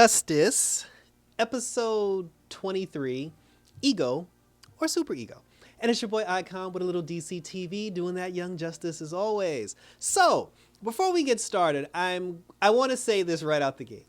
Justice, episode 23, Ego or Super Ego. And it's your boy Icon with a little DC TV doing that Young Justice as always. So, before we get started, I want to say this right out the gate.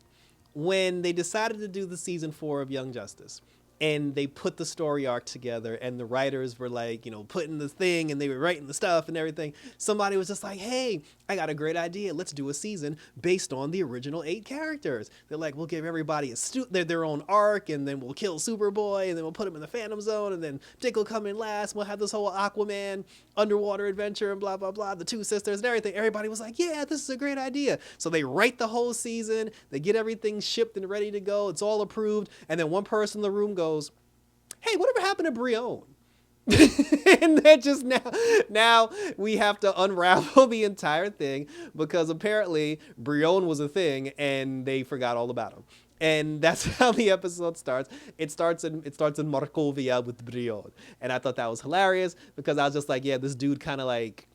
When they decided to do the season 4 of Young Justice, and they put the story arc together, and the writers were like, putting the thing, and they were writing the stuff and everything, somebody was just like, hey, I got a great idea. Let's do a season based on the original 8 characters. They're like, we'll give everybody their own arc, and then we'll kill Superboy, and then we'll put him in the Phantom Zone, and then Dick will come in last. We'll have this whole Aquaman underwater adventure and blah, blah, blah, the 2 sisters and everything. Everybody was like, yeah, this is a great idea. So they write the whole season. They get everything shipped and ready to go. It's all approved. And then one person in the room goes, hey, whatever happened to Brion? And then just now we have to unravel the entire thing because apparently Brion was a thing and they forgot all about him. And that's how the episode starts. It starts in Markovia with Brion. And I thought that was hilarious because I was just like, yeah, this dude kind of like,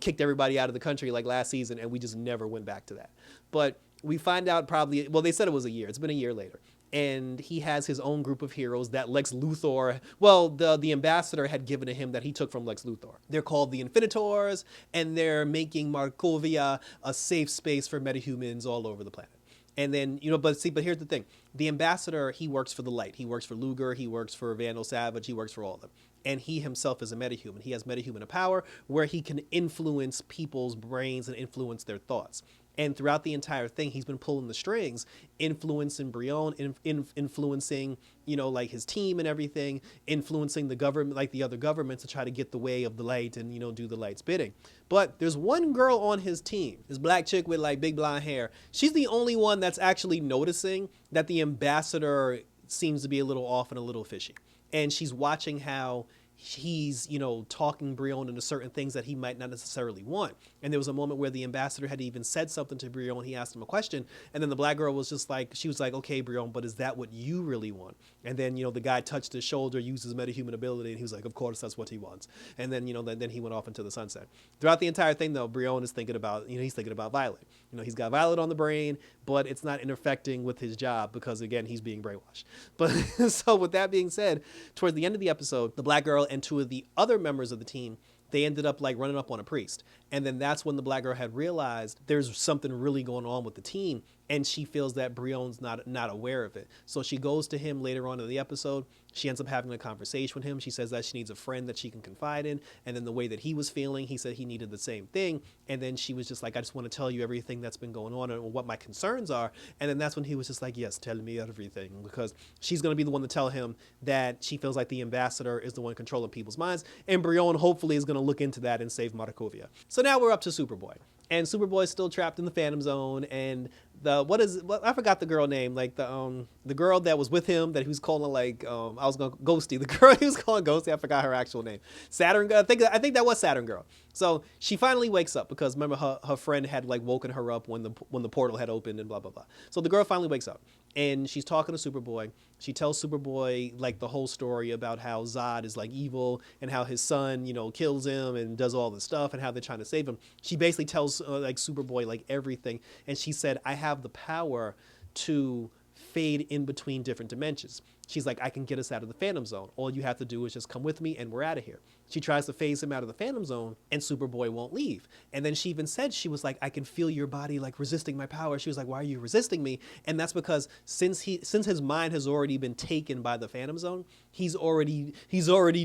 kicked everybody out of the country like last season, and we just never went back to that. But we find out probably, well, they said it was a year. It's been a year later. And he has his own group of heroes that Lex Luthor, well, the ambassador had given to him that he took from Lex Luthor. They're called the Infinitors, and they're making Markovia a safe space for metahumans all over the planet. And then, but here's the thing. The ambassador, he works for the light. He works for Luger. He works for Vandal Savage. He works for all of them. And he himself is a metahuman. He has metahuman power where he can influence people's brains and influence their thoughts. And throughout the entire thing, he's been pulling the strings, influencing Brion, influencing, like his team and everything, influencing the government, like the other governments to try to get the way of the light and, do the light's bidding. But there's one girl on his team, this black chick with like big blonde hair. She's the only one that's actually noticing that the ambassador seems to be a little off and a little fishy. And she's watching how he's, talking Brion into certain things that he might not necessarily want. And there was a moment where the ambassador had even said something to Brion. He asked him a question. And then the black girl was just like, she was like, okay, Brion, but is that what you really want? And then, the guy touched his shoulder, used his metahuman ability. And he was like, of course, that's what he wants. And then, then he went off into the sunset. Throughout the entire thing, though, Brion is thinking about, he's thinking about Violet. He's got Violet on the brain, but it's not interfecting with his job because, again, he's being brainwashed. But so with that being said, towards the end of the episode, the black girl and 2 of the other members of the team, they ended up like running up on a priest. And then that's when the black girl had realized there's something really going on with the team. And she feels that Brion's not aware of it. So she goes to him later on in the episode. She ends up having a conversation with him. She says that she needs a friend that she can confide in. And then the way that he was feeling, he said he needed the same thing. And then she was just like, I just want to tell you everything that's been going on and what my concerns are. And then that's when he was just like, yes, tell me everything. Because she's going to be the one to tell him that she feels like the ambassador is the one controlling people's minds. And Brion hopefully is going to look into that and save Markovia. So now we're up to Superboy. And Superboy's still trapped in the Phantom Zone, and I forgot the girl name, like the girl that was with him that he was calling Ghosty. The girl he was calling Ghosty, I forgot her actual name. Saturn Girl. I think that was Saturn Girl. So she finally wakes up because remember her friend had like woken her up when the portal had opened and blah blah blah. So the girl finally wakes up and she's talking to Superboy. She tells Superboy like the whole story about how Zod is like evil and how his son, kills him and does all this stuff and how they're trying to save him. She basically tells like Superboy like everything, and she said, I have the power to fade in between different dimensions. She's like, I can get us out of the Phantom Zone. All you have to do is just come with me and we're out of here. She tries to phase him out of the Phantom Zone and Superboy won't leave. And then she even said, she was like, I can feel your body like resisting my power. She was like, why are you resisting me? And that's because since his mind has already been taken by the Phantom Zone, he's already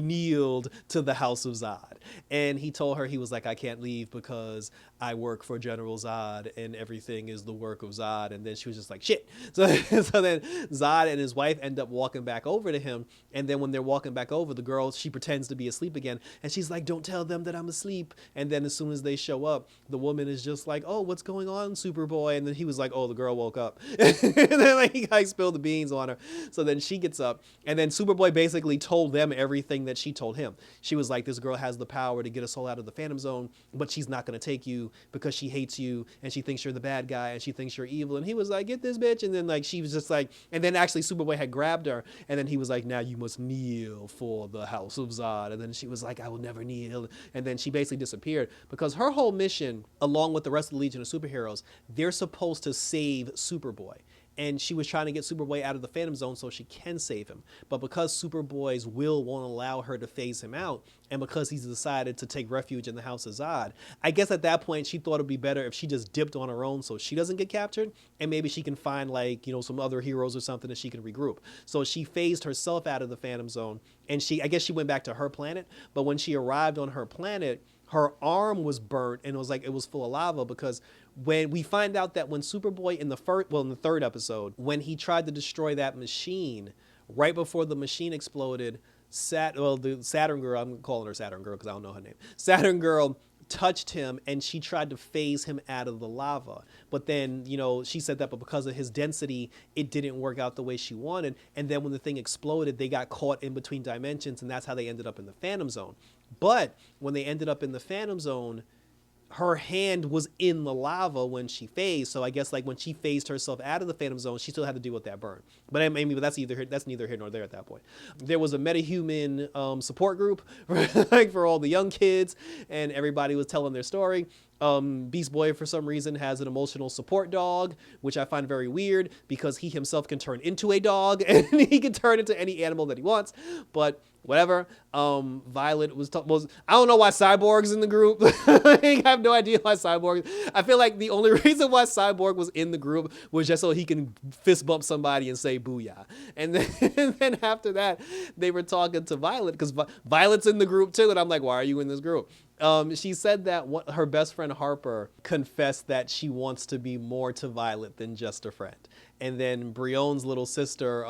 kneeled to the House of Zod. And he told her, he was like, I can't leave because I work for General Zod and everything is the work of Zod. And then she was just like, shit. So then Zod and his wife end up walking back over to him. And then when they're walking back over, the girl, she pretends to be asleep again. And she's like, don't tell them that I'm asleep. And then as soon as they show up, the woman is just like, oh, what's going on, Superboy? And then he was like, oh, the girl woke up. And then like, he like spilled the beans on her. So then she gets up. And then Superboy basically told them everything that she told him. She was like, this girl has the power to get us all out of the Phantom Zone, but she's not going to take you because she hates you and she thinks you're the bad guy and she thinks you're evil. And he was like, get this bitch. And then like, she was just like, and then actually Superboy had grabbed her. And then he was like, now you must kneel for the House of Zod. And then she was like, I will never kneel. And then she basically disappeared because her whole mission, along with the rest of the Legion of Superheroes, they're supposed to save Superboy. and she was trying to get Superboy out of the Phantom Zone so she can save him. But because Superboy's will won't allow her to phase him out, and because he's decided to take refuge in the House of Zod, I guess at that point she thought it'd be better if she just dipped on her own so she doesn't get captured, and maybe she can find like, you know, some other heroes or something that she can regroup. So she phased herself out of the Phantom Zone, and I guess she went back to her planet. But when she arrived on her planet, her arm was burnt, and it was full of lava, because when we find out that when Superboy in the third episode, when he tried to destroy that machine, right before the machine exploded, the Saturn girl, I'm calling her Saturn girl because I don't know her name, Saturn girl touched him, and she tried to phase him out of the lava. But then, you know, she said that, but because of his density, it didn't work out the way she wanted. And then when the thing exploded, they got caught in between dimensions, and that's how they ended up in the Phantom Zone. But when they ended up in the Phantom Zone, her hand was in the lava when she phased. So I guess like when she phased herself out of the Phantom Zone, she still had to deal with that burn. But I mean, that's neither here nor there at that point. There was a metahuman support group like for all the young kids, and everybody was telling their story. Beast Boy, for some reason, has an emotional support dog, which I find very weird because he himself can turn into a dog and he can turn into any animal that he wants. But whatever. Violet was I don't know why Cyborg's in the group. I have no idea why Cyborg. I feel like the only reason why Cyborg was in the group was just so he can fist bump somebody and say booyah. And then after that, they were talking to Violet because Violet's in the group too. And I'm like, why are you in this group? She said that her best friend Harper confessed that she wants to be more to Violet than just a friend. And then Brion's little sister,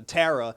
Tara,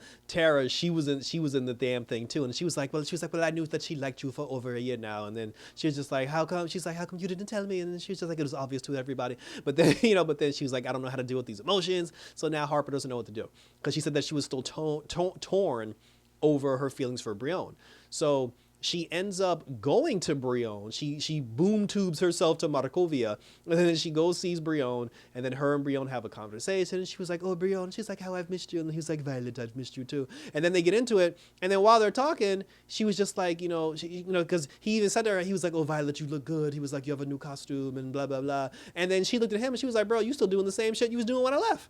she was in the damn thing too. And she was like, well, I knew that she liked you for over a year now. And then she was just like, how come? She's like, how come you didn't tell me? And then she was just like, it was obvious to everybody. But then, then she was like, I don't know how to deal with these emotions. So now Harper doesn't know what to do, because she said that she was still torn over her feelings for Brion. So she ends up going to Brion. She boom tubes herself to Markovia, and then she goes sees Brion, and then her and Brion have a conversation. And she was like, "Oh, Brion," she's like, "How I've missed you," and he's like, "Violet, I've missed you too." And then they get into it, and then while they're talking, she was just like, because he even said to her, he was like, "Oh, Violet, you look good." He was like, "You have a new costume," and blah blah blah. And then she looked at him, and she was like, "Bro, you still doing the same shit you was doing when I left."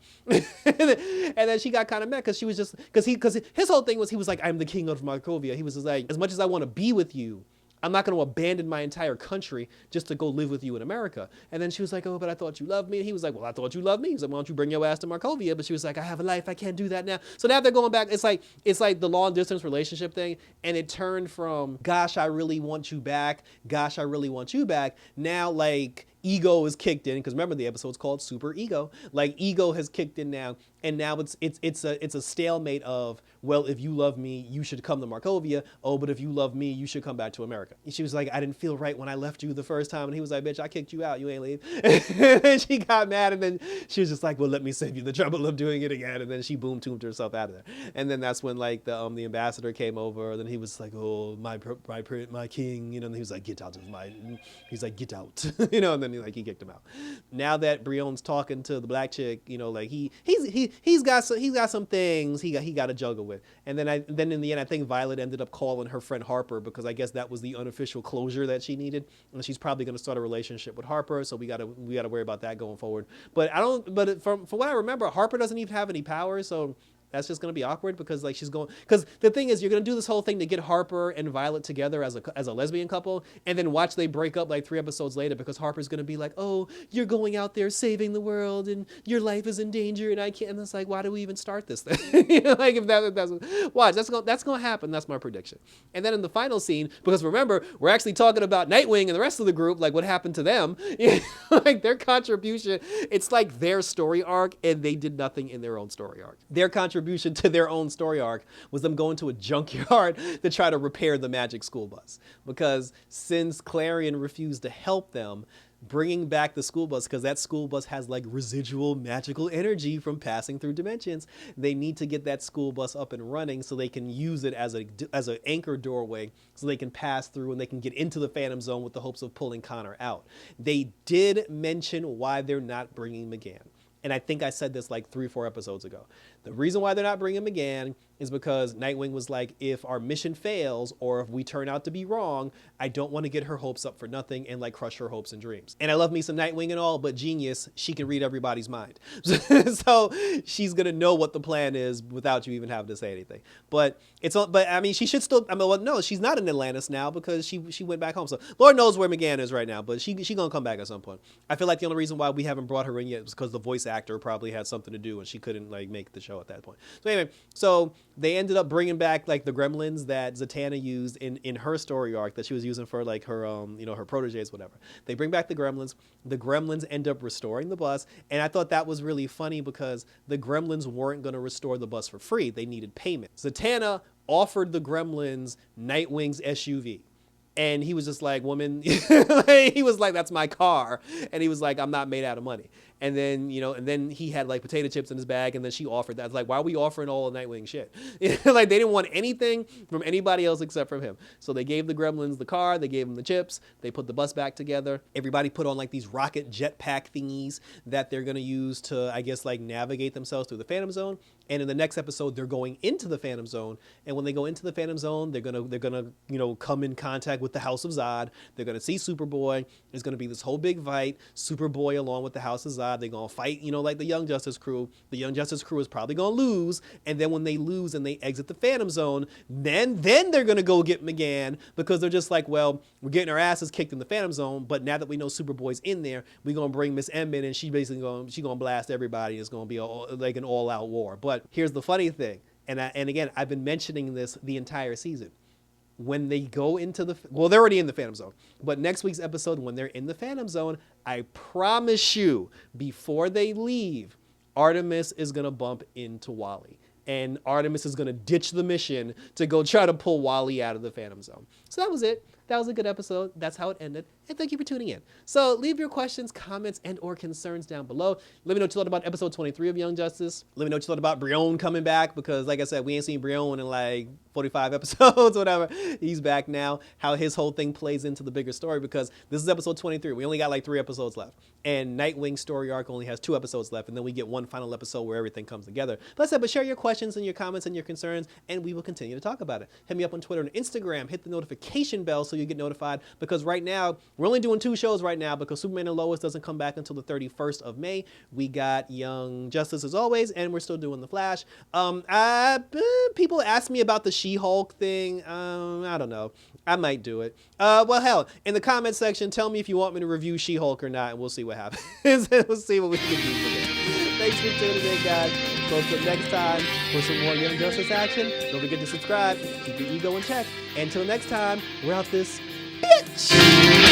and then she got kind of mad because she was just because his whole thing was, he was like, "I'm the king of Markovia." He was just like, as much as I want to be with you, I'm not going to abandon my entire country just to go live with you in America. And then she was like, "Oh, but I thought you loved me." And he was like, "Well, I thought you loved me." He was like, "Why don't you bring your ass to Markovia?" But she was like, "I have a life. I can't do that now." So now they're going back. It's like the long distance relationship thing. And it turned from, gosh, I really want you back. Gosh, I really want you back. Now, like, ego is kicked in, because remember the episode's called Superego. Like, ego has kicked in now, and now it's a stalemate of, well, if you love me, you should come to Markovia. Oh, but if you love me, you should come back to America. And she was like, "I didn't feel right when I left you the first time." And he was like, "Bitch, I kicked you out. You ain't leave." And then she got mad, and then she was just like, "Well, let me save you the trouble of doing it again." And then she boom tubed herself out of there. And then that's when like the ambassador came over. And then he was like, "Oh, my king," and he was like, "Get out of my," he's like, "Get out," and then he kicked him out. Now that Brion's talking to the black chick, like he's got some things he got to juggle with. And then in the end, I think Violet ended up calling her friend Harper, because I guess that was the unofficial closure that she needed. And she's probably going to start a relationship with Harper, so we got to worry about that going forward. But from what I remember, Harper doesn't even have any powers, so that's just going to be awkward, because like because the thing is, you're going to do this whole thing to get Harper and Violet together as a lesbian couple, and then watch they break up like 3 episodes later, because Harper's going to be like, "Oh, you're going out there saving the world and your life is in danger and I can't," and it's like, why do we even start this thing? Like if that's watch, that's going to happen. That's my prediction. And then in the final scene, because remember, we're actually talking about Nightwing and the rest of the group, like what happened to them, like their contribution, it's like their story arc, and they did nothing in their own story arc. Their contribution to their own story arc was them going to a junkyard to try to repair the magic school bus, because since Clarion refused to help them, bringing back the school bus, because that school bus has like residual magical energy from passing through dimensions, they need to get that school bus up and running so they can use it as an anchor doorway, so they can pass through and they can get into the Phantom Zone with the hopes of pulling Connor out. They did mention why they're not bringing McGann. And I think I said this like 3 or 4 episodes ago. The reason why they're not bringing McGann is because Nightwing was like, if our mission fails or if we turn out to be wrong, I don't want to get her hopes up for nothing and like crush her hopes and dreams. And I love me some Nightwing and all, but genius, she can read everybody's mind. So she's going to know what the plan is without you even having to say anything. But I mean, she should still, I mean, well, no, she's not in Atlantis now because she went back home. So Lord knows where McGann is right now, but she going to come back at some point. I feel like the only reason why we haven't brought her in yet was because the voice actor probably had something to do and she couldn't like make the show at that point. So anyway, so they ended up bringing back like the gremlins that Zatanna used in her story arc that she was using for like her her proteges, whatever. They bring back the gremlins. The gremlins end up restoring the bus, and I thought that was really funny because the gremlins weren't going to restore the bus for free. They needed payment. Zatanna offered the gremlins Nightwing's SUV. And he was just like, woman, he was like, that's my car. And he was like, I'm not made out of money. And then, and then he had like potato chips in his bag. And then she offered that. It's like, why are we offering all the Nightwing shit? Like they didn't want anything from anybody else except from him. So they gave the gremlins the car. They gave them the chips. They put the bus back together. Everybody put on like these rocket jetpack thingies that they're going to use to, I guess, like navigate themselves through the Phantom Zone. And in the next episode, they're going into the Phantom Zone. And when they go into the Phantom Zone, they're gonna come in contact with the House of Zod. They're gonna see Superboy. There's gonna be this whole big fight. Superboy along with the House of Zod. They're gonna fight, like the Young Justice crew. The Young Justice crew is probably gonna lose. And then when they lose and they exit the Phantom Zone, then they're gonna go get McGann because they're just like, well, we're getting our asses kicked in the Phantom Zone, but now that we know Superboy's in there, we're gonna bring Miss M in, and she basically gonna blast everybody. It's gonna be like an all-out war. But here's the funny thing, and again, I've been mentioning this the entire season. When they go into they're already in the Phantom Zone, but next week's episode, when they're in the Phantom Zone, I promise you, before they leave, Artemis is going to bump into Wally. And Artemis is going to ditch the mission to go try to pull Wally out of the Phantom Zone. So that was it. That was a good episode. That's how it ended. And thank you for tuning in. So leave your questions, comments, and or concerns down below. Let me know what you thought about episode 23 of Young Justice. Let me know what you thought about Brion coming back, because like I said, we ain't seen Brion in like 45 episodes, whatever. He's back now. How his whole thing plays into the bigger story, because this is episode 23. We only got like 3 episodes left. And Nightwing's story arc only has 2 episodes left. And then we get one final episode where everything comes together. But share your questions and your comments and your concerns, and we will continue to talk about it. Hit me up on Twitter and Instagram. Hit the notification bell so you get notified, because right now, we're only doing 2 shows right now because Superman and Lois doesn't come back until the 31st of May. We got Young Justice as always, and we're still doing The Flash. People ask me about the She-Hulk thing. I don't know. I might do it. Well, hell, in the comment section, tell me if you want me to review She-Hulk or not, and we'll see what happens. We'll see what we can do for this. Thanks for tuning in, guys. So until next time, for some more Young Justice action, don't forget to subscribe, keep your ego in check. Until next time, we're out this bitch.